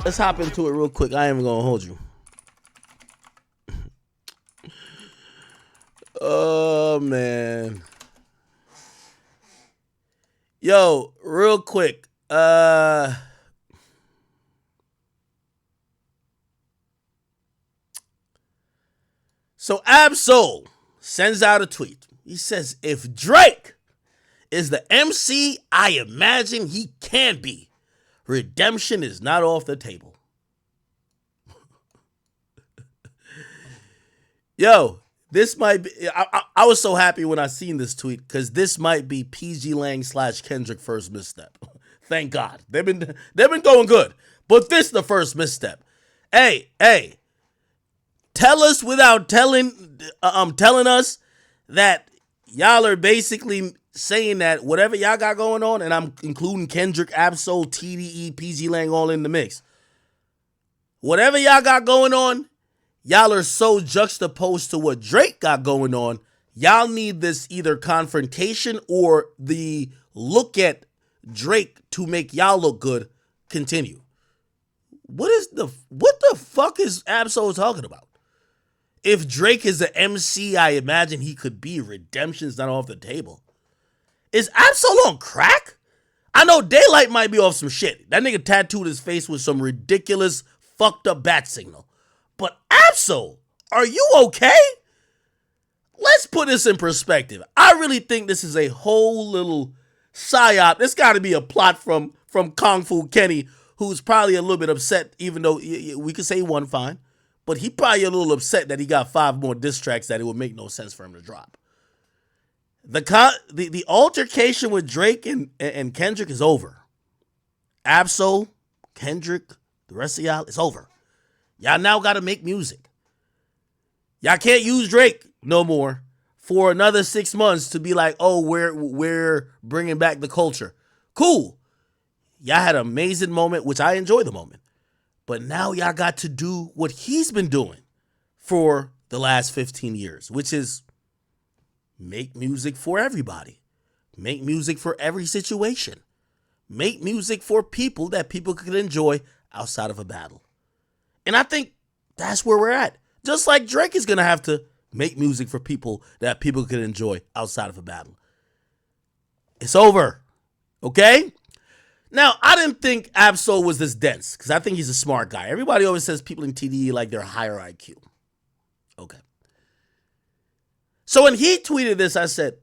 Let's hop into it real quick. I ain't even gonna hold you. Oh man. Yo, real quick. So Absol sends out a tweet. He says, if Drake is the MC I imagine he can be, redemption is not off the table. Yo, this might be, I was so happy when I seen this tweet because this might be PG Lang / Kendrick first misstep. Thank God. They've been going good. But this is the first misstep. Hey, tell us without telling us that y'all are basically saying that whatever y'all got going on, and I'm including Kendrick, Absol, TDE, PG Lang all in the mix. Whatever y'all got going on, y'all are so juxtaposed to what Drake got going on. Y'all need this either confrontation or the look at Drake to make y'all look good continue. What the fuck is Absol talking about? If Drake is the MC I imagine he could be, redemption's not off the table. Is Absol on crack? I know Daylight might be off some shit. That nigga tattooed his face with some ridiculous fucked up bat signal. But Absol, are you okay? Let's put this in perspective. I really think this is a whole little psyop. This got to be a plot from Kung Fu Kenny, who's probably a little bit upset, even though we could say he won fine. But he probably a little upset that he got 5 more diss tracks that it would make no sense for him to drop. The altercation with Drake and Kendrick is over. Absol, Kendrick, the rest of y'all, it's over. Y'all now got to make music. Y'all can't use Drake no more for another 6 months to be like, oh, we're bringing back the culture. Cool. Y'all had an amazing moment, which I enjoy the moment. But now y'all got to do what he's been doing for the last 15 years, which is make music for everybody. Make music for every situation. Make music for people that people could enjoy outside of a battle. And I think that's where we're at. Just like Drake is going to have to make music for people that people can enjoy outside of a battle. It's over. Okay? Now, I didn't think Absol was this dense because I think he's a smart guy. Everybody always says people in TDE like they're higher IQ. Okay. So when he tweeted this, I said,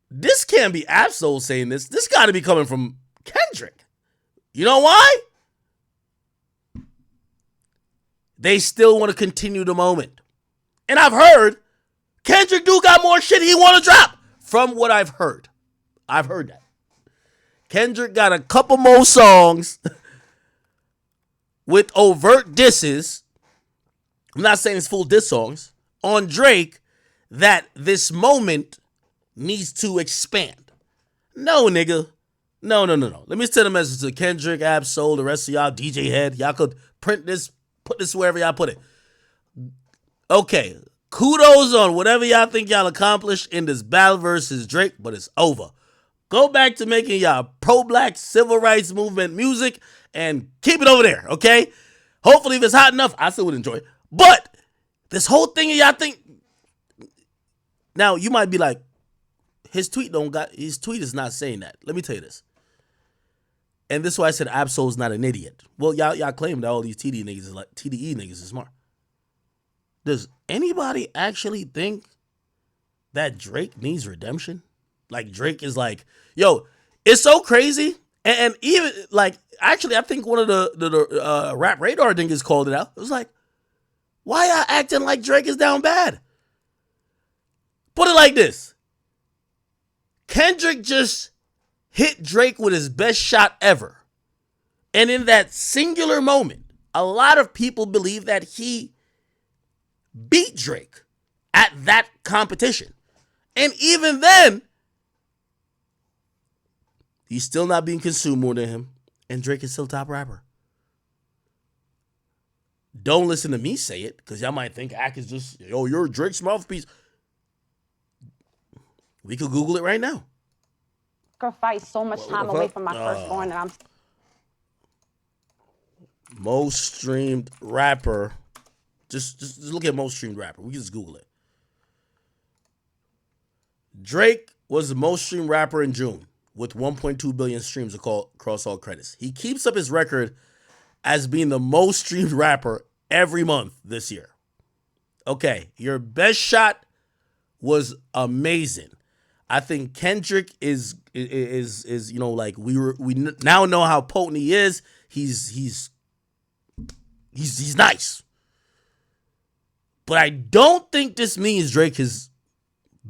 this can't be Absol saying this. This got to be coming from Kendrick. You know why? They still want to continue the moment. And I've heard Kendrick do got more shit he want to drop from what I've heard. I've heard that. Kendrick got a couple more songs with overt disses. I'm not saying it's full diss songs on Drake that this moment needs to expand. No, nigga. No. Let me send a message to Kendrick, Absol, the rest of y'all, DJ Head. Y'all could print this, put this wherever y'all put it. Okay, kudos on whatever y'all think y'all accomplished in this battle versus Drake, but it's over. Go back to making y'all pro-black civil rights movement music and keep it over there, okay? Hopefully if it's hot enough, I still would enjoy it. But this whole thing y'all think... Now, you might be like, his tweet is not saying that. Let me tell you this. And this is why I said Absol's not an idiot. Well, y'all claim that all these TDE niggas is smart. Does anybody actually think that Drake needs redemption? Like Drake is like, yo, it's so crazy. And even like, actually, I think one of the Rap Radar niggas called it out. It was like, why y'all acting like Drake is down bad? Put it like this. Kendrick just hit Drake with his best shot ever. And in that singular moment, a lot of people believe that he beat Drake at that competition. And even then, he's still not being consumed more than him. And Drake is still top rapper. Don't listen to me say it, because y'all might think Ak is just, yo, you're Drake's mouthpiece. We could Google it right now. sacrificed so much time away from my firstborn, and I'm most streamed rapper. Just look at most streamed rapper. We can just Google it. Drake was the most streamed rapper in June with 1.2 billion streams across all credits. He keeps up his record as being the most streamed rapper every month this year. Okay, your best shot was amazing. I think Kendrick is like we now know how potent he is. He's nice. But I don't think this means Drake has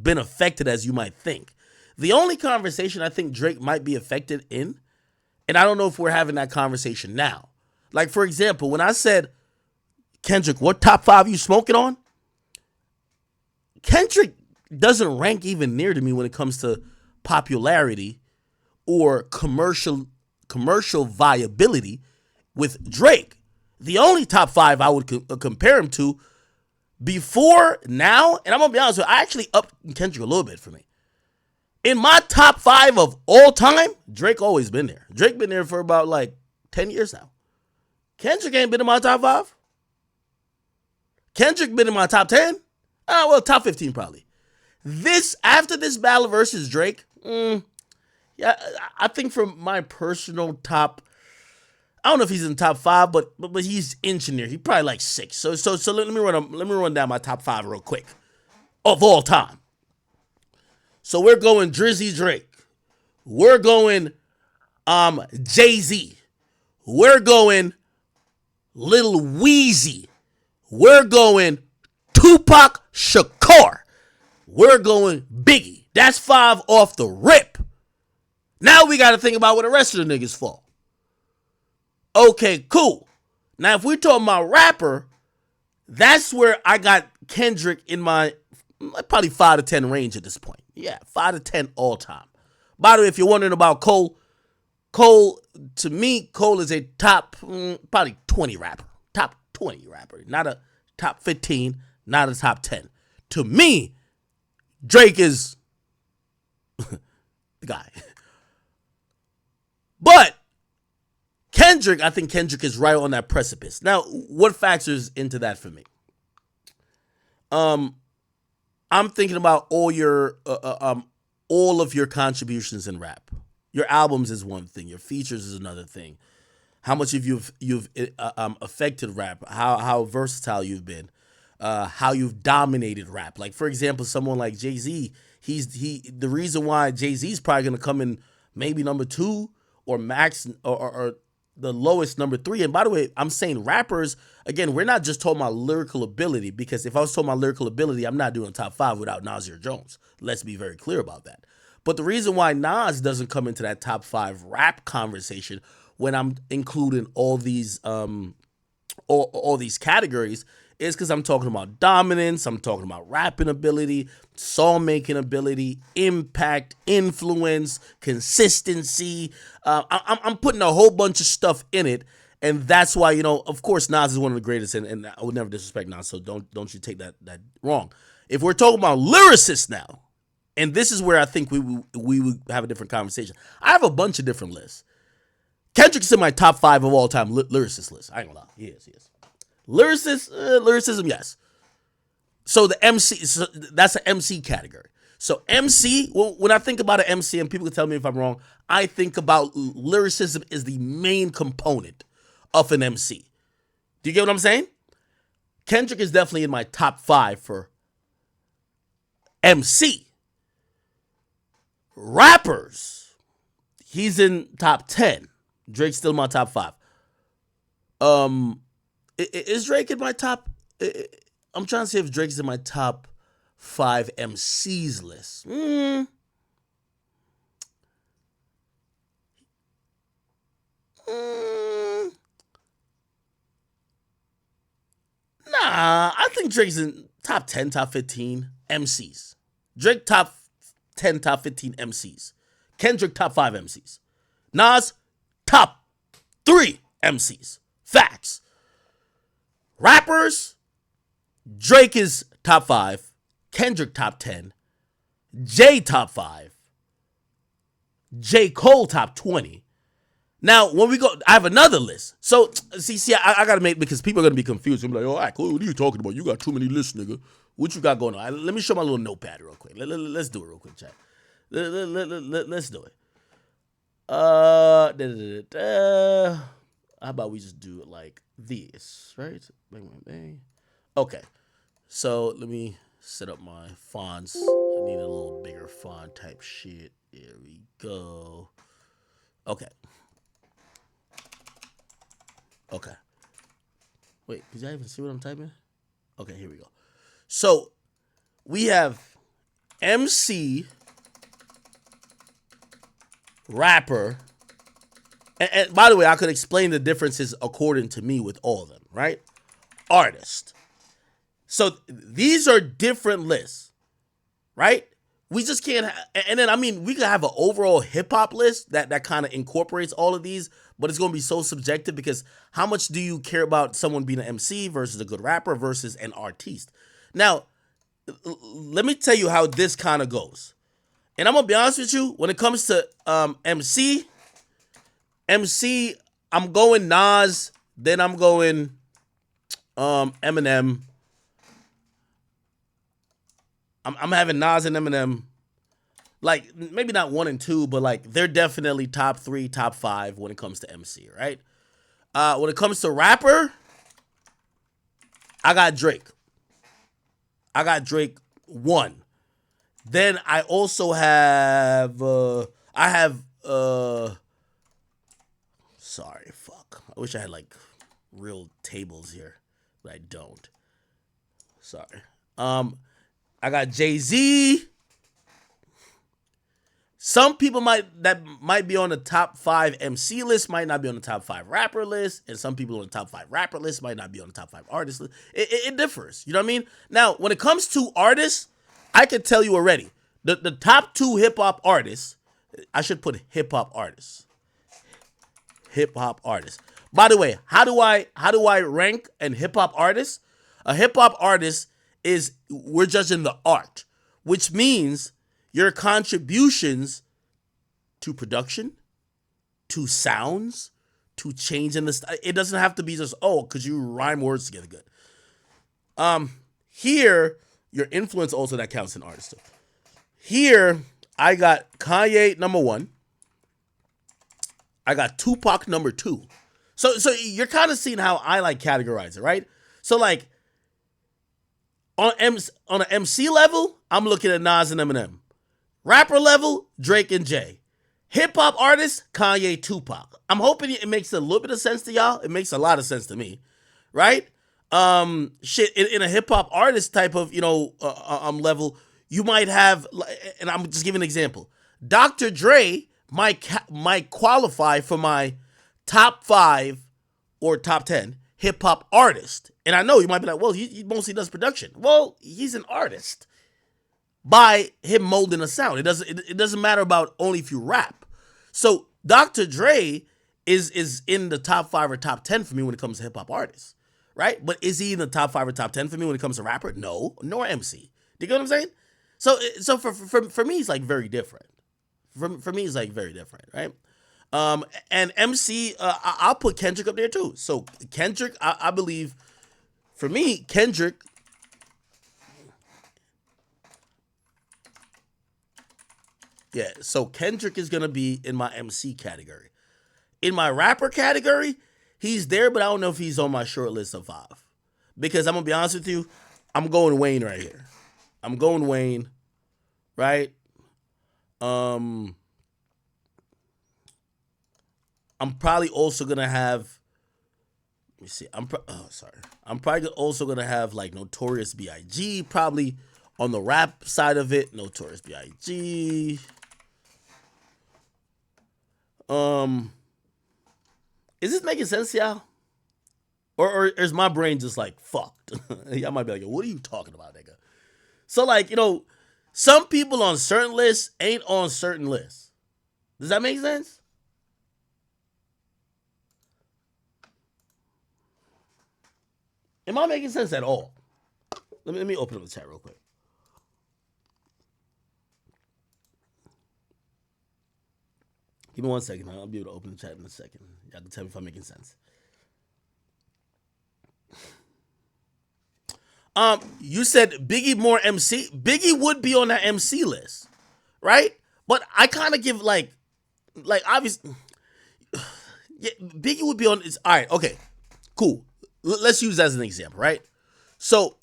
been affected as you might think. The only conversation I think Drake might be affected in, and I don't know if we're having that conversation now. Like, for example, when I said, Kendrick, what top 5 you smoking on? Kendrick doesn't rank even near to me when it comes to popularity or commercial viability with Drake. The only top 5 I would compare him to before now, and I'm going to be honest with you, I actually upped Kendrick a little bit for me. In my top 5 of all time, Drake always been there. Drake been there for about like 10 years now. Kendrick ain't been in my top 5. Kendrick been in my top 10. Well, top 15 probably. After this battle versus Drake, yeah, I think from my personal top, I don't know if he's in the top 5, but he's inching there. He probably like 6. So let me run down my top 5 real quick of all time. So we're going Drizzy Drake. We're going Jay-Z. We're going Lil Weezy. We're going Tupac Shakur. We're going Biggie. That's 5 off the rip. Now we got to think about where the rest of the niggas fall. Okay, cool. Now, if we're talking about rapper, that's where I got Kendrick in my probably 5 to 10 range at this point. Yeah, 5 to 10 all time. By the way, if you're wondering about Cole, to me, Cole is a top probably 20 rapper. Top 20 rapper. Not a top 15, not a top 10. To me, Drake is the guy. But Kendrick, I think Kendrick is right on that precipice. Now, what factors into that for me? I'm thinking about all of your contributions in rap. Your albums is one thing. Your features is another thing. How much of you've affected rap? How versatile you've been? How you've dominated rap? Like, for example, someone like Jay-Z. The reason why Jay-Z is probably gonna come in maybe number 2 or max or the lowest number 3. And by the way, I'm saying rappers, again, we're not just talking about lyrical ability, because if I was talking about lyrical ability, I'm not doing top 5 without Nasir Jones. Let's be very clear about that. But the reason why Nas doesn't come into that top 5 rap conversation when I'm including all these categories is because I'm talking about dominance, I'm talking about rapping ability, song making ability, impact, influence, consistency. I'm putting a whole bunch of stuff in it, and that's why, of course, Nas is one of the greatest, and I would never disrespect Nas, so don't you take that wrong. If we're talking about lyricists now, and this is where I think we would have a different conversation. I have a bunch of different lists. Kendrick's in my top 5 of all time lyricist list. I ain't gonna lie, he is. Lyricism, yes. So the MC, that's an MC category. So MC, when I think about an MC, and people can tell me if I'm wrong, I think about lyricism is the main component of an MC. Do you get what I'm saying? Kendrick is definitely in my top 5 for MC. Rappers, he's in top 10. Drake's still in my top 5. Is Drake in my top? I'm trying to see if Drake's in my top 5 MCs list. Nah, I think Drake's in top 10, top 15 MCs. Drake top 10, top 15 MCs. Kendrick top 5 MCs. Nas top 3 MCs. Facts. Rappers, Drake is top 5, Kendrick top 10, Jay top 5, J. Cole top 20. Now, when we go, I have another list. So, see, I got to make, because people are going to be confused. I'm like, all right, cool, what are you talking about? You got too many lists, nigga. What you got going on? Let me show my little notepad real quick. Let's do it real quick, chat. Let's do it. How about we just do it like this, right? Bang, bang, bang. Okay. So, let me set up my fonts. I need a little bigger font type shit. There we go. Okay. Okay. Wait, did y'all even see what I'm typing? Okay, here we go. So, we have MC, rapper, and by the way, I could explain the differences according to me with all of them, right? Artist. So, these are different lists, right? We just can't, and then, I mean, we could have an overall hip-hop list that kind of incorporates all of these, but it's going to be so subjective, because how much do you care about someone being an MC versus a good rapper versus an artiste? Now, let me tell you how this kind of goes. And I'm going to be honest with you, when it comes to MC, I'm going Nas, then I'm going Eminem. I'm having Nas and Eminem, like, maybe not 1 and 2, but like they're definitely top 3, top 5 when it comes to MC, right? When it comes to rapper, I got Drake. 1. Then I also have sorry, fuck. I wish I had like real tables here, but I don't. Sorry. I got Jay-Z. Some people might be on the top 5 MC list, might not be on the top 5 rapper list, and some people on the top 5 rapper list might not be on the top 5 artist list. It differs. You know what I mean? Now, when it comes to artists, I can tell you already, the top 2 hip hop artists, I should put hip hop artists. Hip hop artists. By the way, how do I rank an hip hop artist? A hip hop artist is, we're judging the art, which means your contributions to production, to sounds, to changing the style. It doesn't have to be just, because you rhyme words together good. Here, your influence also, that counts in artist too. Here, I got Kanye number 1. I got Tupac number 2. So you're kind of seeing how I like categorize it, right? So like on an MC level, I'm looking at Nas and Eminem. Rapper level, Drake and Jay. Hip hop artist, Kanye, Tupac. I'm hoping it makes a little bit of sense to y'all. It makes a lot of sense to me, right? In a hip hop artist type of level, you might have, and I'm just giving an example. Dr. Dre might qualify for my top 5 or top 10 hip hop artist. And I know you might be like, well, he mostly does production. Well, he's an artist by him molding a sound. It doesn't matter about only if you rap. So Dr. Dre is in the top 5 or top 10 for me when it comes to hip hop artists, right? But is he in the top 5 or top 10 for me when it comes to rapper? No, nor MC. Do you get what I'm saying? So for me, it's like very different. For me, it's like very different, right? And MC, I'll put Kendrick up there too. So Kendrick, I believe, for me, Kendrick, yeah, so Kendrick is going to be in my MC category. In my rapper category, he's there, but I don't know if he's on my short list of 5. Because I'm going to be honest with you, I'm going Wayne right here. I'm going Wayne, right? I'm probably also going to have, let me see, I'm probably also going to have like Notorious B.I.G. probably on the rap side of it. Notorious B.I.G. Is this making sense to y'all? Or is my brain just like fucked? Y'all might be like, what are you talking about, nigga? So like, some people on certain lists ain't on certain lists. Does that make sense? Am I making sense at all? Let me open up the chat real quick. Give me 1 second. I'll be able to open the chat in a second. Y'all can tell me if I'm making sense. You said Biggie more MC. Biggie would be on that MC list, right? But I kind of give like obviously, yeah, Biggie would be on. All right, okay, cool. Let's use that as an example, right? So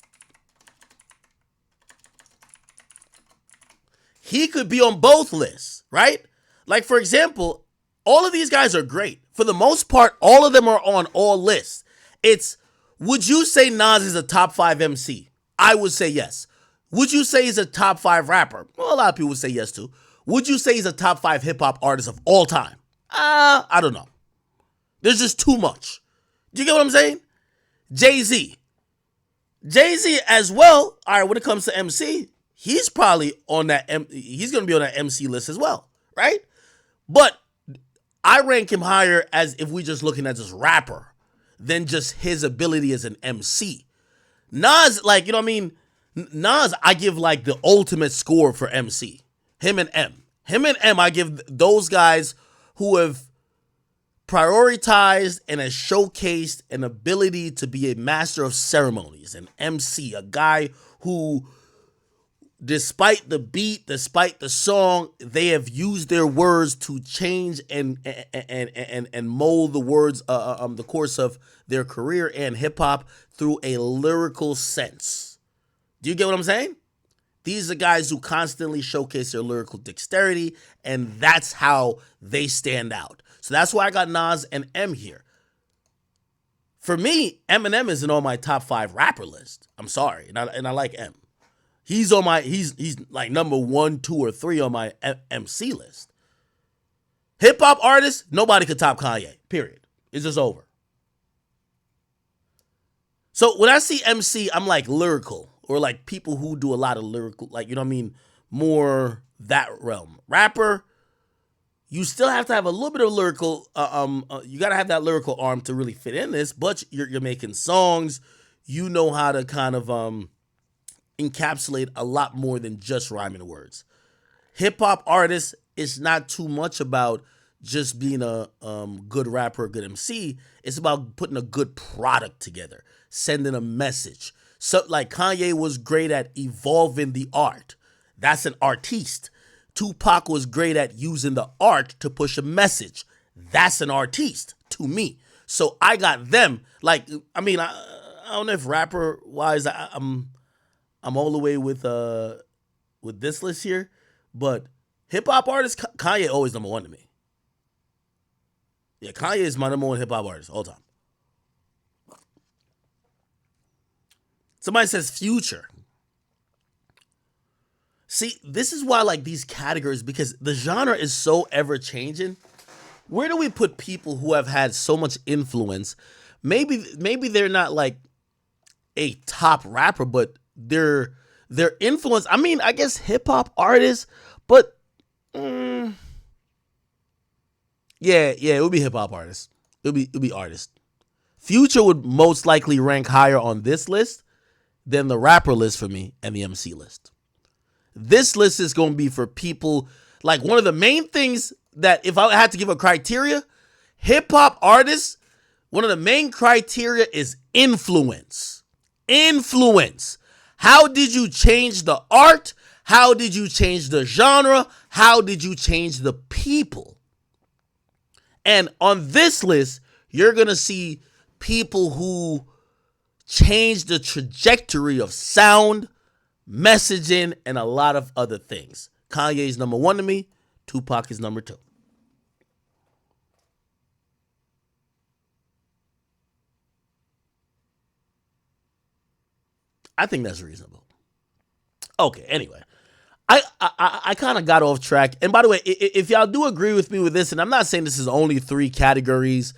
he could be on both lists, right? Like, for example, all of these guys are great. For the most part, all of them are on all lists. Would you say Nas is a top 5 MC? I would say yes. Would you say he's a top 5 rapper? Well, a lot of people would say yes too. Would you say he's a top 5 hip hop artist of all time? I don't know. There's just too much. Do you get what I'm saying? Jay-Z as well. All right, when it comes to MC, he's probably on that. He's going to be on that MC list as well, right? But I rank him higher as if we just looking at just rapper than just his ability as an MC. Nas, like, you know what I mean? Nas, I give like the ultimate score for MC. Him and M, I give those guys who have prioritized and has showcased an ability to be a master of ceremonies, an MC, a guy who, despite the beat, despite the song, they have used their words to change and mold the words, the course of their career and hip hop through a lyrical sense. Do you get what I'm saying? These are guys who constantly showcase their lyrical dexterity, and that's how they stand out. So that's why I got Nas and M here. For me, Eminem isn't on my top 5 rapper list. I'm sorry, and I like M. He's on my he's like number 1, 2, or 3 on my MC list. Hip hop artist, nobody could top Kanye. Period. It's just over. So when I see MC, I'm like lyrical, or like people who do a lot of lyrical, like, you know what I mean, more that realm. Rapper, you still have to have a little bit of lyrical. You gotta have that lyrical arm to really fit in this. But you're making songs. You know how to kind of encapsulate a lot more than just rhyming words. Hip hop artists, it's not too much about just being a good rapper, a good MC. It's about putting a good product together, sending a message. So like Kanye was great at evolving the art. That's an artiste. Tupac was great at using the art to push a message. That's an artiste to me. So I got them. Like, I mean, I don't know if rapper wise I'm all the way with this list here, but hip hop artist, Kanye always number 1 to me. Yeah, Kanye is my number 1 hip hop artist all time. Somebody says Future. See, this is why I like these categories, because the genre is so ever changing. Where do we put people who have had so much influence? Maybe they're not like a top rapper, but their influence. I mean, I guess hip hop artists, but yeah, it would be hip hop artists. It would be artists. Future would most likely rank higher on this list than the rapper list for me and the MC list. This list is going to be for people, like, one of the main things that, if I had to give a criteria, hip hop artists, one of the main criteria is influence. Influence. How did you change the art? How did you change the genre? How did you change the people? And on this list, you're going to see people who change the trajectory of sound, messaging, and a lot of other things. Kanye's number 1 to me. Tupac is number 2. I think that's reasonable. Okay, anyway. I kind of got off track. And by the way, if y'all do agree with me with this, and I'm not saying this is only 3 categories,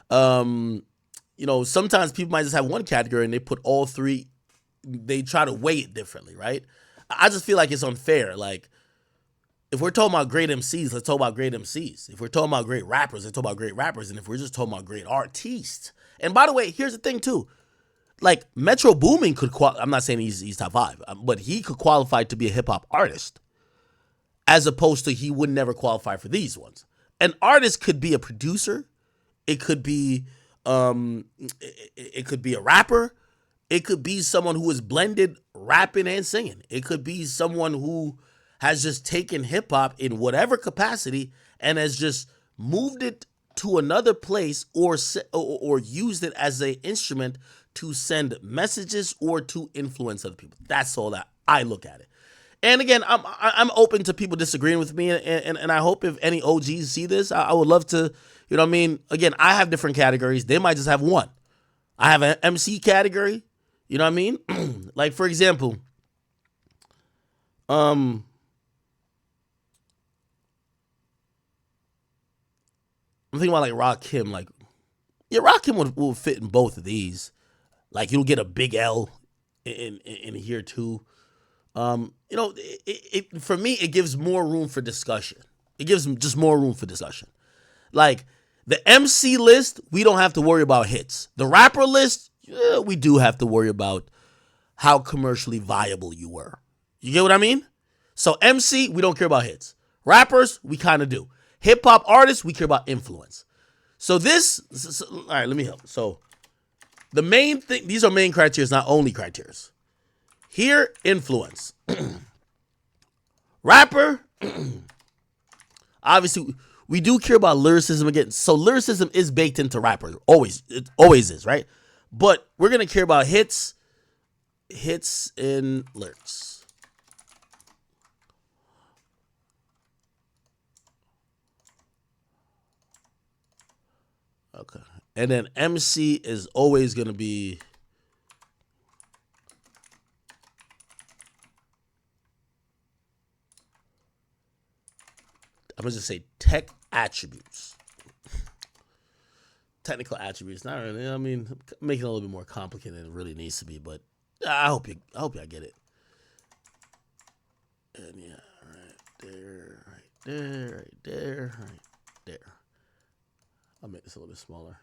you know, sometimes people might just have 1 category and they put all 3, they try to weigh it differently, right? I just feel like it's unfair. Like, if we're talking about great MCs, let's talk about great MCs. If we're talking about great rappers, let's talk about great rappers. And if we're just talking about great artists. And by the way, here's the thing too. Like, Metro Boomin could I'm not saying he's top 5, but he could qualify to be a hip hop artist, as opposed to he would never qualify for these ones. an artist could be a producer, it could be it could be a rapper, it could be someone who is blended rapping and singing. It could be someone who has just taken hip hop in whatever capacity and has just moved it to another place or used it as an instrument to send messages or to influence other people. That's all that I look at it. And again, I'm open to people disagreeing with me, and I hope if any OGs see this, I would love to, you know what I mean? Again, I have different categories. They might just have one. I have an MC category, you know what I mean? Like, for example, I'm thinking about like Rakim. Like, yeah, Rakim would fit in both of these. Like, you'll get a big L in here too. You know, for me, it gives more room for discussion. It gives them just more room for discussion. Like, the MC list, we don't have to worry about hits. The rapper list, we do have to worry about how commercially viable you were. You get what I mean? So MC, we don't care about hits. Rappers, we kind of do. Hip hop artists, we care about influence. So all right, let me help. So the main thing, these are main criteria, not only criteria. Here, influence. Rapper, obviously, we do care about lyricism again. So lyricism is baked into rapper. It always is, right? But we're going to care about hits and lyrics. Okay. And then MC is always going to be... I'm going to just say tech attributes. Technical attributes. Not really. I mean, making it a little bit more complicated than it really needs to be, but I hope y'all get it. And yeah, right there. I'll make this a little bit smaller.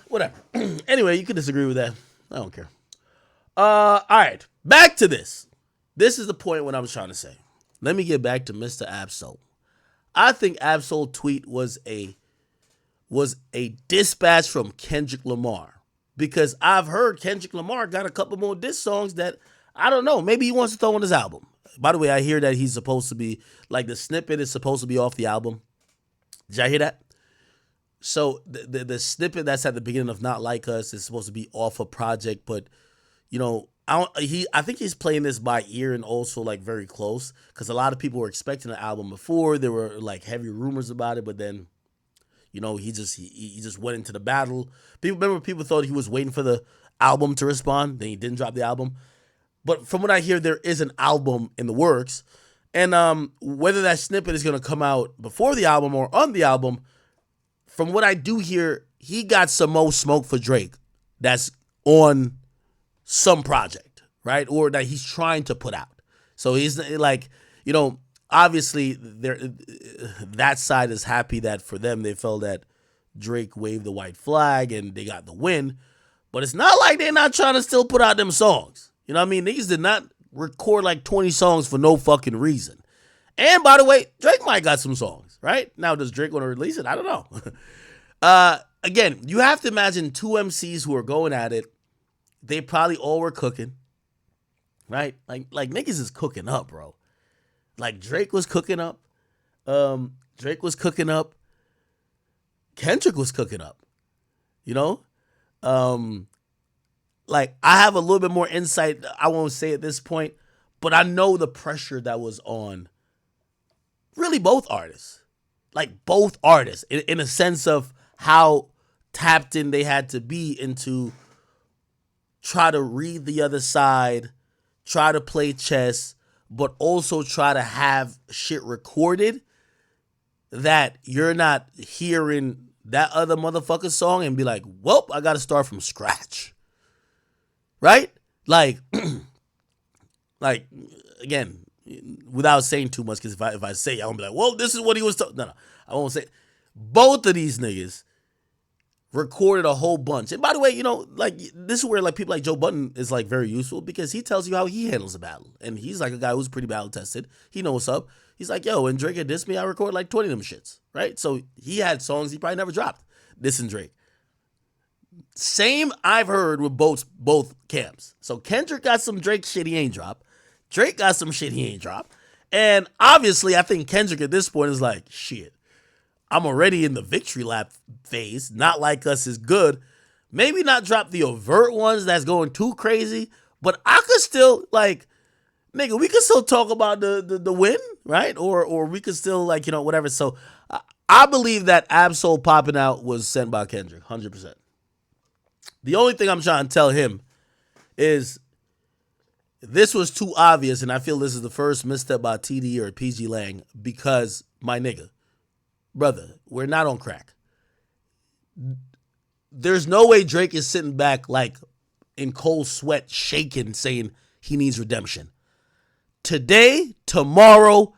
Whatever. Anyway, you can disagree with that. I don't care. All right. Back to this. This is the point what I was trying to say. Let me get back to Mr. Absol. I think Absol tweet was a dispatch from Kendrick Lamar, because I've heard Kendrick Lamar got a couple more diss songs that I don't know. Maybe he wants to throw on his album. By the way, I hear that he's supposed to be, like, the snippet is supposed to be off the album. Did y'all hear that? So the snippet that's at the beginning of Not Like Us is supposed to be off a project, but you know, I think he's playing this by ear and also like very close, because a lot of people were expecting the album before. There were like heavy rumors about it, but then, you know, he just went into the battle. People thought he was waiting for the album to respond, then he didn't drop the album. But from what I hear, there is an album in the works, and whether that snippet is gonna come out before the album or on the album, from what I do hear, he got some more smoke for Drake that's on some project, right? Or that he's trying to put out. So he's like, you know, obviously that side is happy that for them, they felt that Drake waved the white flag and they got the win. But it's not like they're not trying to still put out them songs. You know what I mean? Niggas did not record like 20 songs for no fucking reason. And by the way, Drake might got some songs, right? Now, does Drake want to release it? I don't know. Again, you have to imagine two MCs who are going at it. They probably all were cooking, right? Like niggas is cooking up, bro. Like Drake was cooking up. Drake was cooking up. Kendrick was cooking up. You know? Like, I have a little bit more insight. I won't say at this point, but I know the pressure that was on really both artists. Like, both artists, in a sense of how tapped in they had to be into try to read the other side, try to play chess, but also try to have shit recorded that you're not hearing that other motherfucker's song and be like, well, I got to start from scratch. Right? Like, like, again, without saying too much, because if I say, I'm gonna be like, well, this is what he was talking. No, I won't say. Both of these niggas recorded a whole bunch. And by the way, like this is where like people like Joe Budden is like very useful because he tells you how he handles a battle. And he's like a guy who's pretty battle tested. He knows what's up. He's like, yo, when Drake had dissed me, I recorded like 20 of them shits, right? So he had songs he probably never dropped, dissing Drake. Same I've heard with both camps. So Kendrick got some Drake shit he ain't dropped. Drake got some shit he ain't dropped. And obviously, I think Kendrick at this point is like, shit, I'm already in the victory lap phase. Not Like Us is good. Maybe not drop the overt ones that's going too crazy, but I could still, like, nigga, we could still talk about the win, right? Or we could still, like, whatever. So I believe that Absol popping out was sent by Kendrick, 100%. The only thing I'm trying to tell him is this was too obvious, and I feel this is the first misstep by TD or PG Lang because, my nigga, brother, we're not on crack. There's no way Drake is sitting back like in cold sweat, shaking, saying he needs redemption. Today, tomorrow,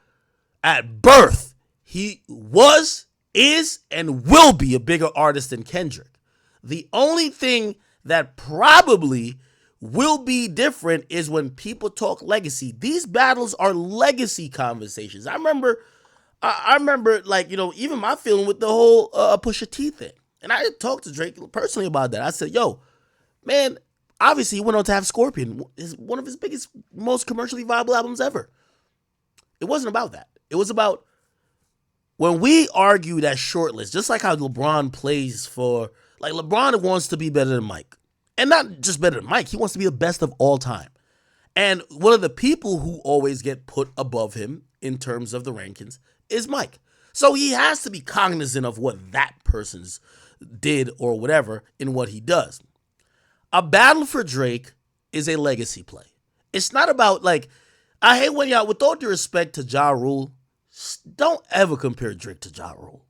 at birth, he was, is, and will be a bigger artist than Kendrick. The only thing that probably will be different is when people talk legacy. These battles are legacy conversations. I remember, like, even my feeling with the whole Pusha T thing. And I talked to Drake personally about that. I said, yo, man, obviously he went on to have Scorpion, is one of his biggest, most commercially viable albums ever. It wasn't about that. It was about when we argue that shortlist, just like how LeBron plays for, like, LeBron wants to be better than Mike. And not just better than Mike, he wants to be the best of all time. And one of the people who always get put above him in terms of the rankings is Mike. So he has to be cognizant of what that person's did or whatever in what he does. A battle for Drake is a legacy play. It's not about, like, I hate when y'all, with all due respect to Ja Rule, don't ever compare Drake to Ja Rule.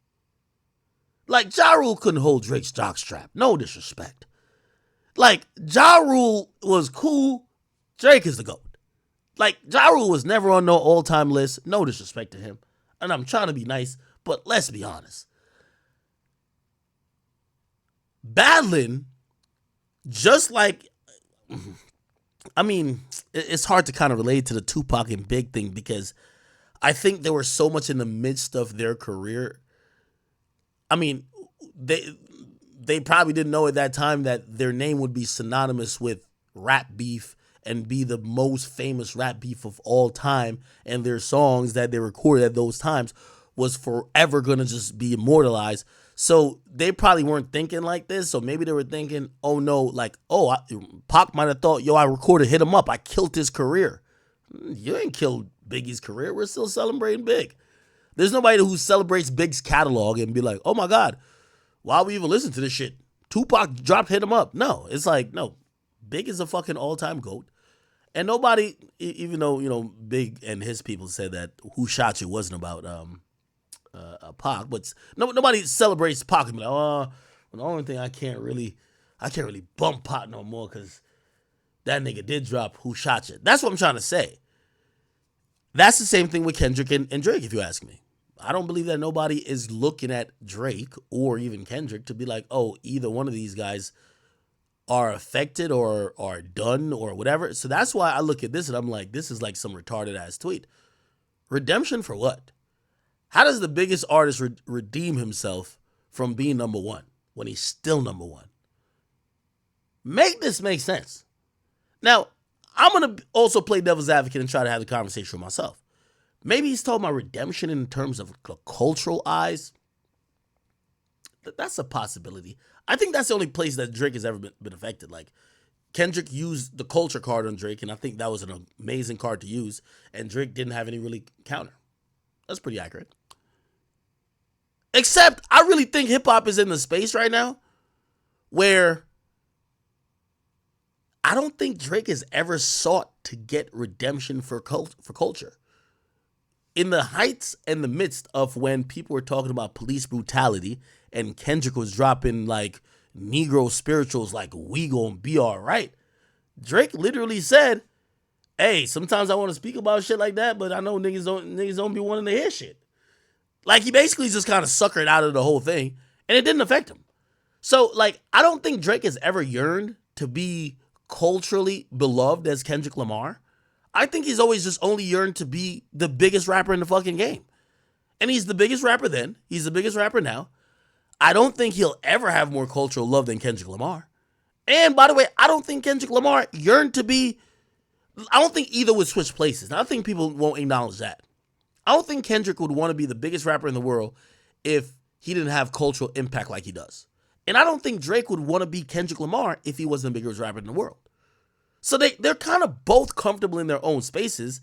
Like, Ja Rule couldn't hold Drake's jockstrap. No disrespect. Like, Ja Rule was cool. Drake is the GOAT. Like, Ja Rule was never on no all-time list. No disrespect to him. And I'm trying to be nice, but let's be honest. Battling, just like, I mean, it's hard to kind of relate to the Tupac and Big thing because I think they were so much in the midst of their career. I mean, they probably didn't know at that time that their name would be synonymous with rap beef and be the most famous rap beef of all time. And their songs that they recorded at those times was forever going to just be immortalized. So they probably weren't thinking like this. So maybe they were thinking, oh no, like, Pac might have thought, yo, I recorded Hit 'Em Up. I killed his career. You ain't killed Biggie's career. We're still celebrating Big. There's nobody who celebrates Big's catalog and be like, oh my God, why would we even listen to this shit? Tupac dropped Hit 'Em Up. No, it's like, no, Big is a fucking all-time GOAT. And nobody, even though, Big and his people said that Who Shot You wasn't about Pac, but nobody celebrates Pac and be like, well, the only thing I can't really bump Pac no more because that nigga did drop Who Shot You. That's what I'm trying to say. That's the same thing with Kendrick and Drake, if you ask me. I don't believe that nobody is looking at Drake or even Kendrick to be like, oh, either one of these guys are affected or are done or whatever. So that's why I look at this and I'm like, this is like some retarded ass tweet. Redemption for what? How does the biggest artist redeem himself from being number one when he's still number one? Make this make sense. Now, I'm going to also play devil's advocate and try to have the conversation with myself. Maybe he's talking about redemption in terms of cultural eyes. That's a possibility. I think that's the only place that Drake has ever been affected. Like, Kendrick used the culture card on Drake, and I think that was an amazing card to use, and Drake didn't have any really counter. That's pretty accurate. Except, I really think hip-hop is in the space right now where I don't think Drake has ever sought to get redemption for culture. In the heights and the midst of when people were talking about police brutality and Kendrick was dropping like Negro spirituals like we gonna be all right, Drake literally said, hey, sometimes I want to speak about shit like that, but I know niggas don't be wanting to hear shit. Like, he basically just kind of suckered out of the whole thing, and it didn't affect him. So, like, I don't think Drake has ever yearned to be culturally beloved as Kendrick Lamar. I think he's always just only yearned to be the biggest rapper in the fucking game. And he's the biggest rapper then. He's the biggest rapper now. I don't think he'll ever have more cultural love than Kendrick Lamar. And by the way, I don't think Kendrick Lamar yearned to be. I don't think either would switch places. I think people won't acknowledge that. I don't think Kendrick would want to be the biggest rapper in the world if he didn't have cultural impact like he does. And I don't think Drake would want to be Kendrick Lamar if he wasn't the biggest rapper in the world. So they're kind of both comfortable in their own spaces.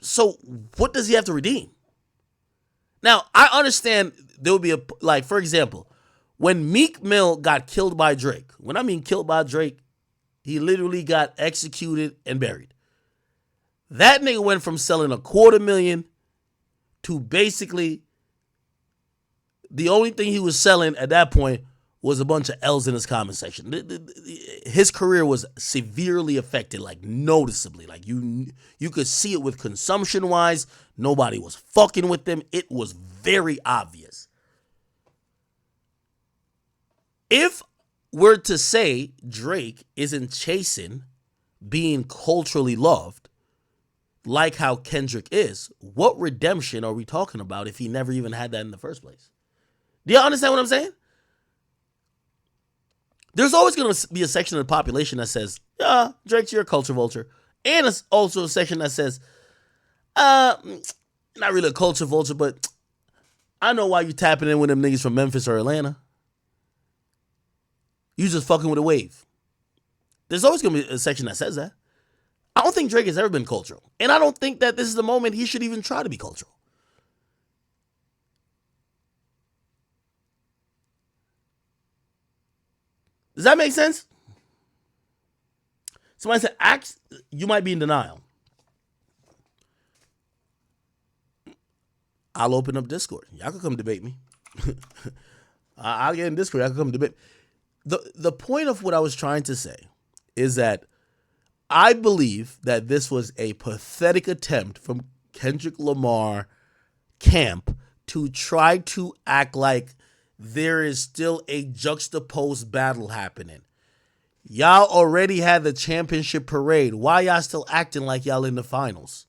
So what does he have to redeem? Now, I understand there would be like, for example, when Meek Mill got killed by Drake, when I mean killed by Drake, he literally got executed and buried. That nigga went from selling $250,000 to basically the only thing he was selling at that point was a bunch of L's in his comment section. His career was severely affected, like noticeably. Like you could see it with consumption wise. Nobody was fucking with them. It was very obvious. If we're to say Drake isn't chasing being culturally loved like how Kendrick is, what redemption are we talking about if he never even had that in the first place? Do you understand what I'm saying? There's always going to be a section of the population that says, yeah, Drake's your culture vulture. And it's also a section that says, not really a culture vulture, but I know why you tapping in with them niggas from Memphis or Atlanta. You just fucking with a wave. There's always going to be a section that says that. I don't think Drake has ever been cultural. And I don't think that this is the moment he should even try to be cultural. Does that make sense? Somebody said, you might be in denial. I'll open up Discord. Y'all can come debate me. I'll get in Discord. Y'all can come debate. The point of what I was trying to say is that I believe that this was a pathetic attempt from Kendrick Lamar camp to try to act like there is still a juxtaposed battle happening. Y'all already had the championship parade. Why y'all still acting like y'all in the finals?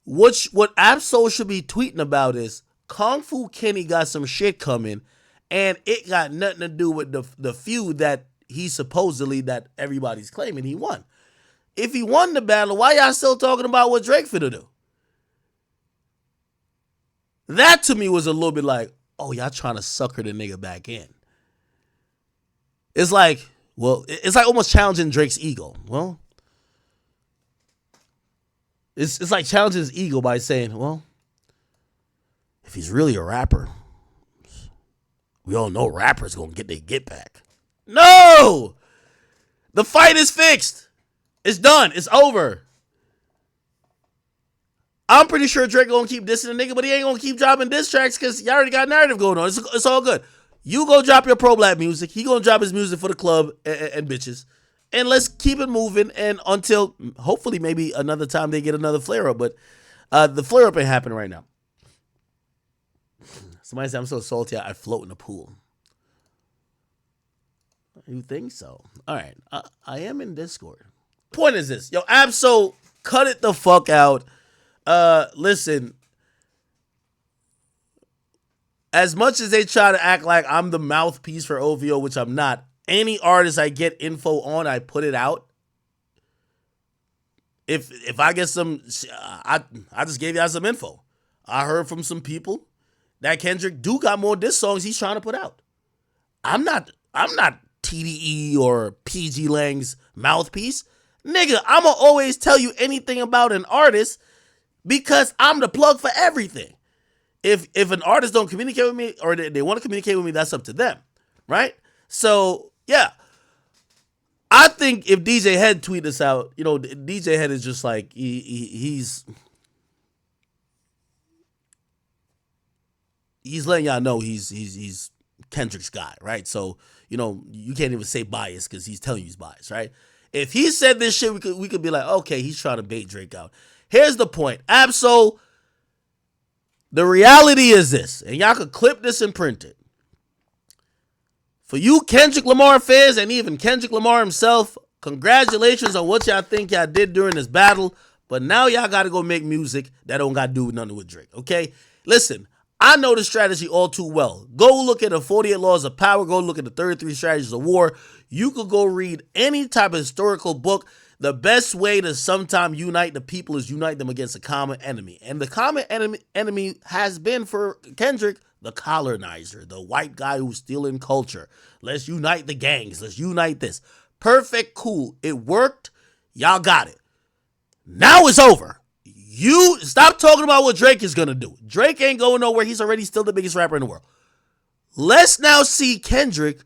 What Absol should be tweeting about is Kung Fu Kenny got some shit coming, and it got nothing to do with the feud that he supposedly, that everybody's claiming he won. If he won the battle, why y'all still talking about what Drake finna do? That to me was a little bit like, oh, y'all trying to sucker the nigga back in. It's like, well, it's like almost challenging Drake's ego. Well, it's like challenging his ego by saying, well, if he's really a rapper, we all know rappers gonna get their get back. No! The fight is fixed. It's done. It's over. I'm pretty sure Drake gonna keep dissing the nigga, but he ain't gonna keep dropping diss tracks because y'all already got narrative going on. It's all good. You go drop your pro-black music. He gonna drop his music for the club and bitches. And let's keep it moving and until hopefully maybe another time they get another flare-up. But the flare-up ain't happening right now. Somebody said, I'm so salty I float in the pool. You think so? All right. I am in Discord. Point is this. Yo, Absol, cut it the fuck out. Listen, as much as they try to act like I'm the mouthpiece for OVO, which I'm not, any artist I get info on, I put it out. If I get some, I just gave y'all some info. I heard from some people that Kendrick do got more diss songs he's trying to put out. I'm not TDE or PG Lang's mouthpiece. Nigga, I'ma always tell you anything about an artist because I'm the plug for everything. If an artist don't communicate with me or they want to communicate with me, that's up to them, right? So, yeah. I think if DJ Head tweet this out, you know, DJ Head is just like, he's letting y'all know he's Kendrick's guy, right? So, you know, you can't even say bias because he's telling you he's biased, right? If he said this shit, we could be like, okay, he's trying to bait Drake out. Here's the point. Absol, the reality is this, and y'all could clip this and print it. For you Kendrick Lamar fans and even Kendrick Lamar himself, congratulations on what y'all think y'all did during this battle. But now y'all got to go make music that don't got to do nothing with Drake, okay? Listen, I know the strategy all too well. Go look at the 48 Laws of Power. Go look at the 33 Strategies of War. You could go read any type of historical book. The best way to sometimes unite the people is unite them against a common enemy. And the common enemy has been for Kendrick, the colonizer, the white guy who's stealing culture. Let's unite the gangs. Let's unite this. Perfect, cool. It worked. Y'all got it. Now it's over. You stop talking about what Drake is going to do. Drake ain't going nowhere. He's already still the biggest rapper in the world. Let's now see Kendrick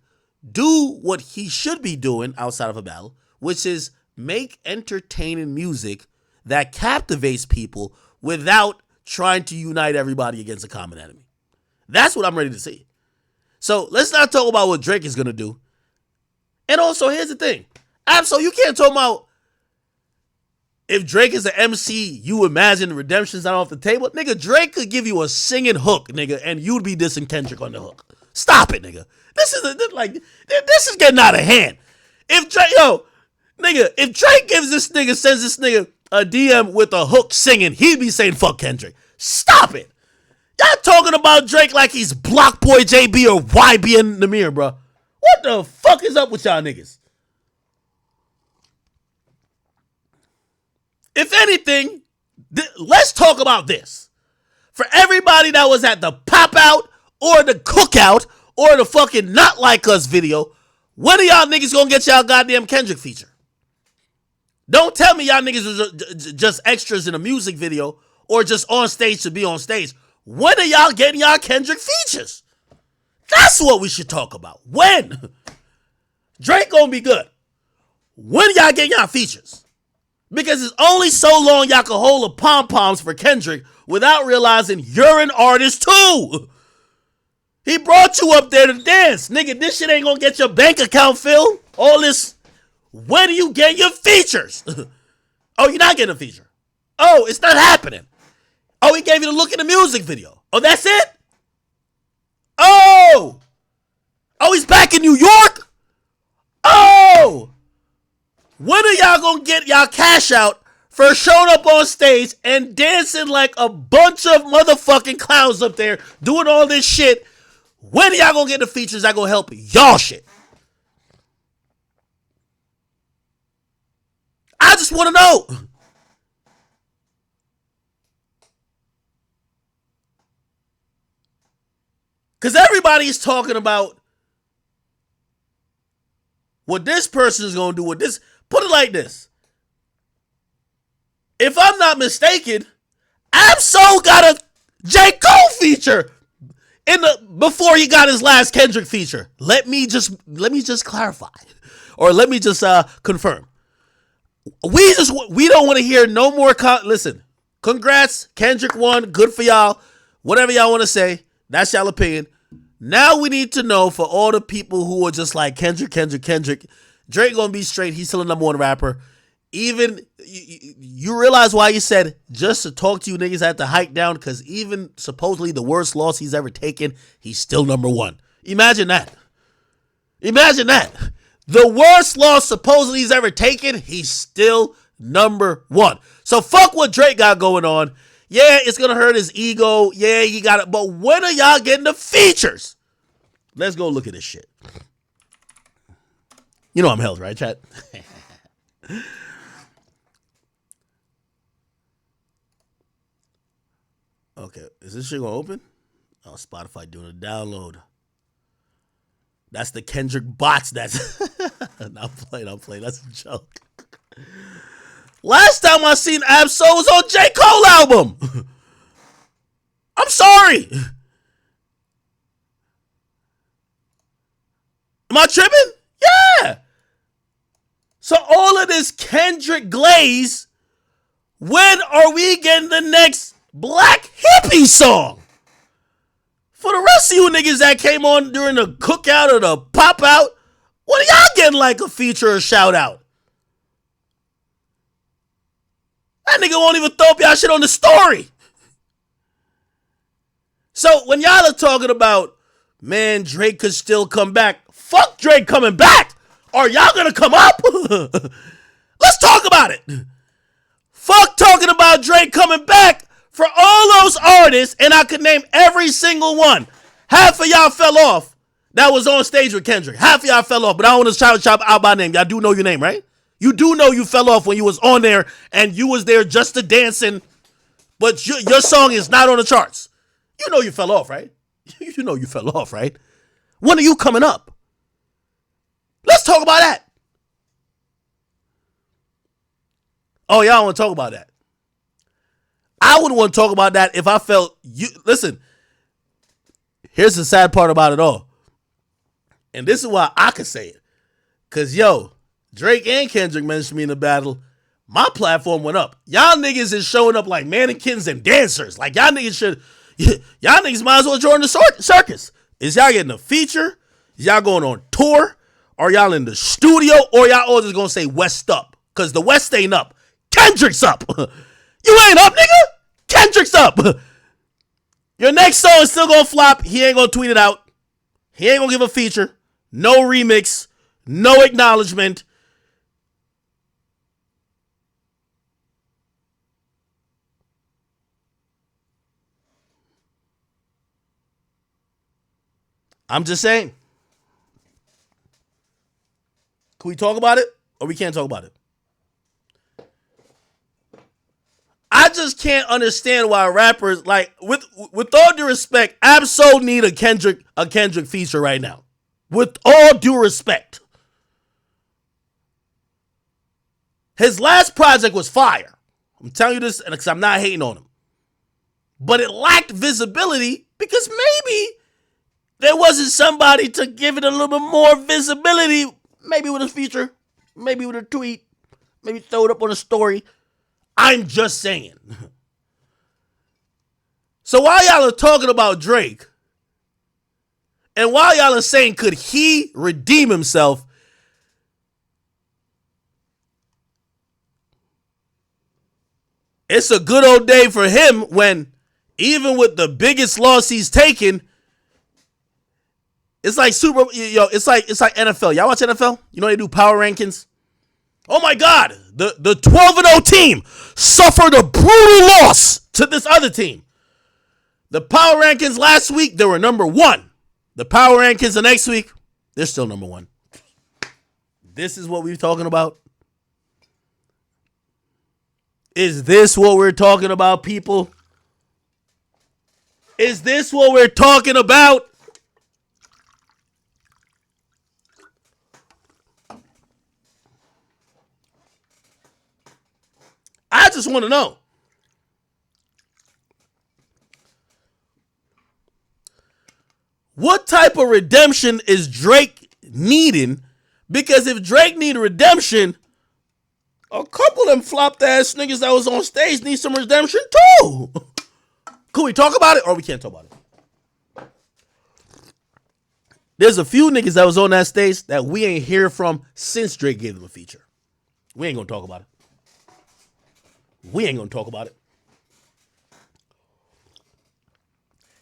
do what he should be doing outside of a battle, which is make entertaining music that captivates people without trying to unite everybody against a common enemy. That's what I'm ready to see. So let's not talk about what Drake is going to do. And also, here's the thing. Absol, you can't talk about if Drake is an MC, you imagine the redemption's not off the table. Nigga, Drake could give you a singing hook, nigga, and you'd be dissing Kendrick on the hook. Stop it, nigga. This is getting out of hand. If Drake sends this nigga a DM with a hook singing, he'd be saying fuck Kendrick. Stop it. Y'all talking about Drake like he's Block Boy JB or YB in the mirror, bro. What the fuck is up with y'all niggas? If anything, let's talk about this. For everybody that was at the pop out or the cookout or the fucking Not Like Us video, when are y'all niggas gonna get y'all goddamn Kendrick feature? Don't tell me y'all niggas was just extras in a music video or just on stage to be on stage. When are y'all getting y'all Kendrick features? That's what we should talk about. When? Drake gonna be good. When y'all getting y'all features? Because it's only so long y'all can hold the pom-poms for Kendrick without realizing you're an artist too. He brought you up there to dance. Nigga, this shit ain't gonna get your bank account filled. All this, when do you get your features? Oh, you're not getting a feature. Oh, it's not happening. Oh, he gave you the look in the music video. Oh, that's it? Oh, he's back in New York? Oh, when are y'all gonna get y'all cash out for showing up on stage and dancing like a bunch of motherfucking clowns up there doing all this shit? When are y'all gonna get the features that gonna help y'all shit? I just want to know. Because everybody's talking about what this person is going to do with this. Put it like this. If I'm not mistaken, Absol got a J. Cole feature before he got his last Kendrick feature. Let me just clarify. Or let me just confirm. We don't want to hear no more. Listen, congrats. Kendrick won. Good for y'all. Whatever y'all want to say. That's y'all opinion. Now we need to know for all the people who are just like Kendrick. Drake gonna be straight. He's still a number one rapper. Even you realize why he said just to talk to you niggas I had to hike down, because even supposedly the worst loss he's ever taken, he's still number one. Imagine that. The worst loss supposedly he's ever taken, he's still number one. So fuck what Drake got going on. Yeah, it's gonna hurt his ego. Yeah, he got it. But when are y'all getting the features? Let's go look at this shit. You know I'm held, right, chat? Okay, is this shit gonna open? Oh, Spotify doing a download. That's the Kendrick bots. That's I'm playing. That's a joke. Last time I seen Absol was on J. Cole album. I'm sorry. Am I tripping? Yeah. So all of this Kendrick glaze, when are we getting the next Black Hippie song? For the rest of you niggas that came on during the cookout or the pop out, what are y'all getting like a feature or shout out? That nigga won't even throw up y'all shit on the story. So when y'all are talking about man, Drake could still come back. Fuck Drake coming back. Are y'all gonna come up? Let's talk about it. Fuck talking about Drake coming back. For all those artists, and I could name every single one. Half of y'all fell off that was on stage with Kendrick. Half of y'all fell off, but I don't want to shout out by name. Y'all do know your name, right? You do know you fell off when you was on there and you was there just to dancing, but your song is not on the charts. You know you fell off, right? You know you fell off, right? When are you coming up? Let's talk about that. Oh, y'all want to talk about that? I wouldn't want to talk about that if I felt you. Listen, here's the sad part about it all. And this is why I could say it. Because, yo, Drake and Kendrick mentioned me in the battle. My platform went up. Y'all niggas is showing up like mannequins and dancers. Like, y'all niggas should. Y'all niggas might as well join the circus. Is y'all getting a feature? Is y'all going on tour? Are y'all in the studio? Or y'all all just going to say West up? Because the West ain't up. Kendrick's up. You ain't up, nigga. Kendrick's up. Your next song is still gonna flop. He ain't gonna tweet it out. He ain't gonna give a feature. No remix. No acknowledgement. I'm just saying. Can we talk about it? Or we can't talk about it? I just can't understand why rappers, like, with all due respect, Absol need a Kendrick feature right now. With all due respect. His last project was fire. I'm telling you this because I'm not hating on him. But it lacked visibility because maybe there wasn't somebody to give it a little bit more visibility. Maybe with a feature, maybe with a tweet, maybe throw it up on a story. I'm just saying. So while y'all are talking about Drake, and while y'all are saying, could he redeem himself? It's a good old day for him when, even with the biggest loss he's taken, it's like it's like NFL. Y'all watch NFL? You know they do power rankings? Oh my God, the 12-0 team suffered a brutal loss to this other team. The power rankings last week, they were number 1. The power rankings the next week, they're still number 1. This is what we're talking about. Is this what we're talking about, people? Is this what we're talking about? I just want to know. What type of redemption is Drake needing? Because if Drake need redemption, a couple of them flopped ass niggas that was on stage need some redemption too. Can we talk about it or we can't talk about it? There's a few niggas that was on that stage that we ain't hear from since Drake gave them a feature. We ain't gonna talk about it. We ain't gonna talk about it.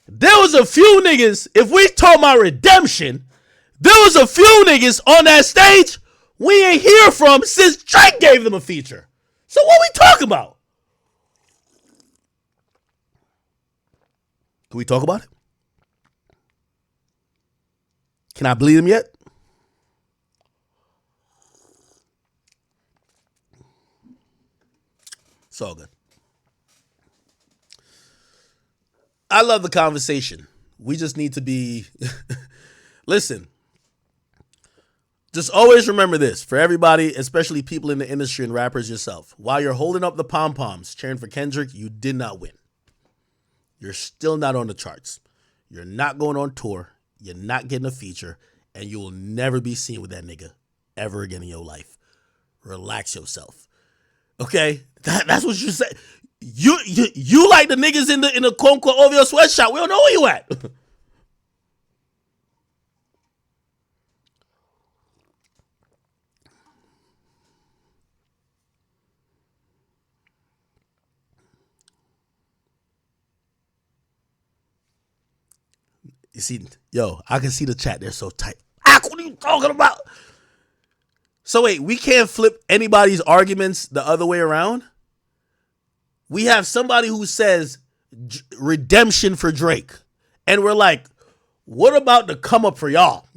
There was a few niggas, if we talk about redemption, there was a few niggas on that stage we ain't hear from since Drake gave them a feature. So what we talking about? Can we talk about it? Can I bleed him yet? It's all good. I love the conversation. We just need to be... Listen. Just always remember this. For everybody, especially people in the industry and rappers yourself. While you're holding up the pom-poms cheering for Kendrick, you did not win. You're still not on the charts. You're not going on tour. You're not getting a feature. And you will never be seen with that nigga ever again in your life. Relax yourself. Okay? That's what you say. You like the niggas in the quote unquote OVO sweatshop. We don't know where you at. You see, yo, I can see the chat. They're so tight. What are you talking about? So wait, we can't flip anybody's arguments the other way around? We have somebody who says redemption for Drake. And we're like, what about the come up for y'all?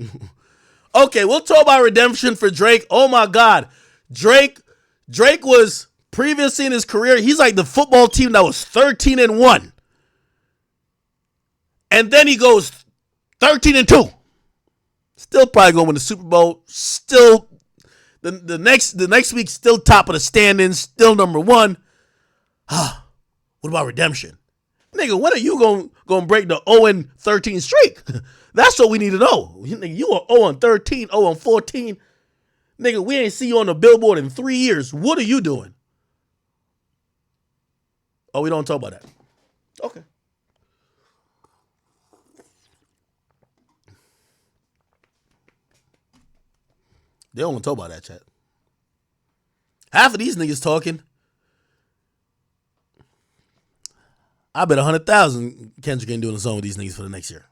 Okay, we'll talk about redemption for Drake. Oh my God. Drake was previously in his career, he's like the football team that was 13-1. And then he goes 13-2. Still probably going to win the Super Bowl. Still the next week, still top of the standings, still number one. What about redemption? Nigga, when are you gonna break the 0-13 streak? That's what we need to know. Nigga, you are 0-13, 0-14. Nigga, we ain't see you on the billboard in 3 years. What are you doing? Oh, we don't talk about that. Okay. They don't want to talk about that, chat. Half of these niggas talking. I bet 100,000 Kendrick ain't doing a song with these niggas for the next year.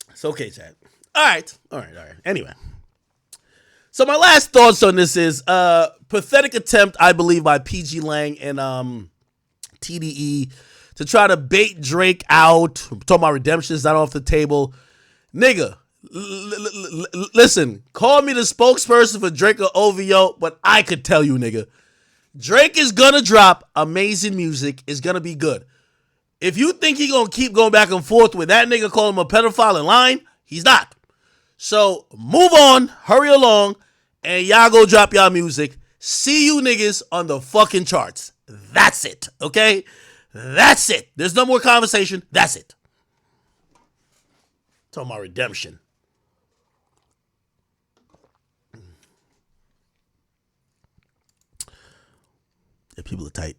It's okay, chat. All right. Anyway. So my last thoughts on this is pathetic attempt, I believe, by PG Lang and TDE to try to bait Drake out. Talking about redemption is not off the table. Nigga, listen, call me the spokesperson for Drake or OVO, but I could tell you, nigga, Drake is gonna drop amazing music. It's gonna be good. If you think he gonna keep going back and forth with that nigga calling him a pedophile in line, he's not. So move on, hurry along, and y'all go drop y'all music. See you niggas on the fucking charts. That's it, okay? That's it. There's no more conversation. That's it. Talking about redemption. Yeah, people are tight.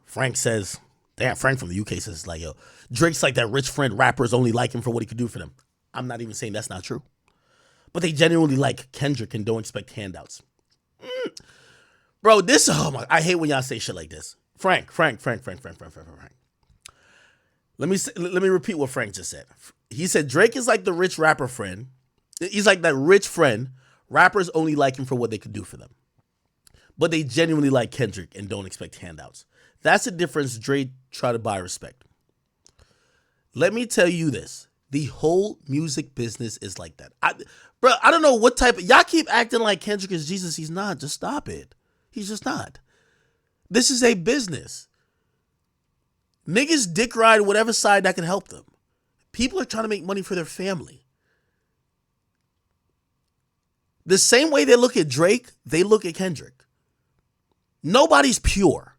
Frank says, damn, Frank from the UK says, like, yo, Drake's like that rich friend. Rappers only like him for what he could do for them. I'm not even saying that's not true. But they genuinely like Kendrick and don't expect handouts. Bro, this, oh my, I hate when y'all say shit like this. Frank. Let me repeat what Frank just said. He said Drake is like the rich rapper friend. He's like that rich friend. Rappers only like him for what they could do for them. But they genuinely like Kendrick and don't expect handouts. That's the difference. Drake try to buy respect. Let me tell you this. The whole music business is like that. I don't know what type of... Y'all keep acting like Kendrick is Jesus. He's not. Just stop it. He's just not. This is a business. Niggas dick ride whatever side that can help them. People are trying to make money for their family. The same way they look at Drake, they look at Kendrick. Nobody's pure.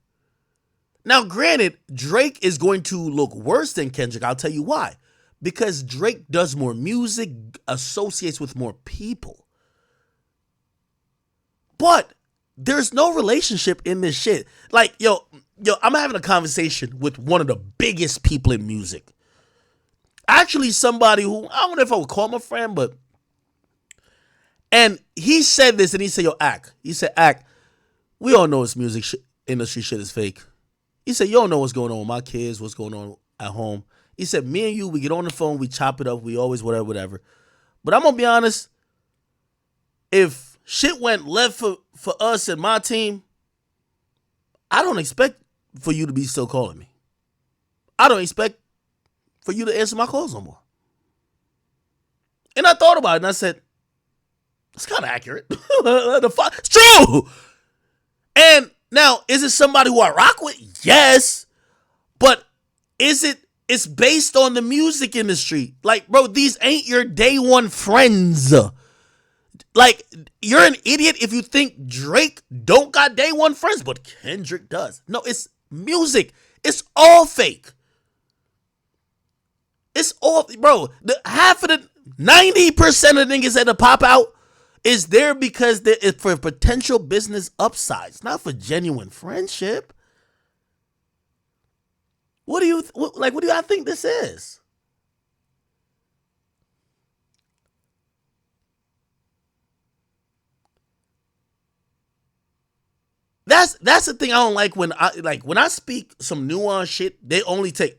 Now, granted, Drake is going to look worse than Kendrick. I'll tell you why. Because Drake does more music, associates with more people. But there's no relationship in this shit. Like, yo, I'm having a conversation with one of the biggest people in music. Actually, somebody who, I don't know if I would call him a friend, but... And he said this, and he said, yo, Ak. He said, Ak, we all know this music industry shit is fake. He said, you don't know what's going on with my kids, what's going on at home. He said, me and you, we get on the phone, we chop it up, we always whatever. But I'm going to be honest, if shit went left for us and my team, I don't expect for you to be still calling me. I don't expect for you to answer my calls no more. And I thought about it and I said, it's kind of accurate. It's true. And now, is it somebody who I rock with? Yes. But it's based on the music industry. Like, bro, these ain't your day one friends. Like, you're an idiot if you think Drake don't got day one friends, but Kendrick does. No, it's music. It's all fake. It's all, bro, half of the 90% of niggas that pop out is there because it's for potential business upsides, not for genuine friendship. What do y'all think this is? That's the thing I don't like when I speak some nuanced shit. They only take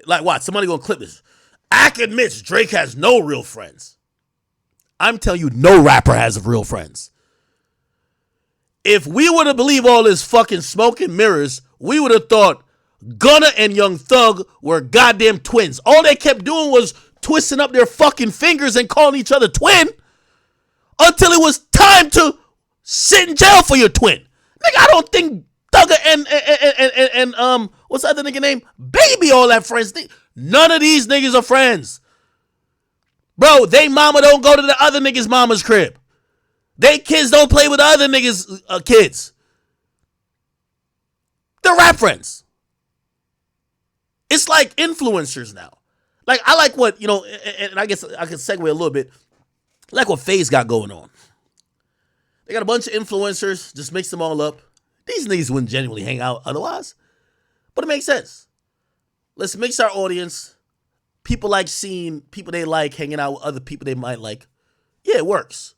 like what? Somebody gonna clip this. Ak admits Drake has no real friends. I'm telling you, no rapper has real friends. If we were to believe all this fucking smoke and mirrors, we would have thought Gunna and Young Thug were goddamn twins. All they kept doing was twisting up their fucking fingers and calling each other twin until it was time to sit in jail for your twin. Nigga, I don't think Thugger and what's the other nigga name? Baby all that friends. None of these niggas are friends. Bro, they mama don't go to the other niggas' mama's crib. They kids don't play with the other niggas' kids. They're rap friends. It's like influencers now. Like, I like what, and I guess I can segue a little bit. I like what FaZe got going on. They got a bunch of influencers, just mix them all up. These niggas wouldn't genuinely hang out otherwise. But it makes sense. Let's mix our audience. People like seeing people they like hanging out with other people they might like. Yeah, it works.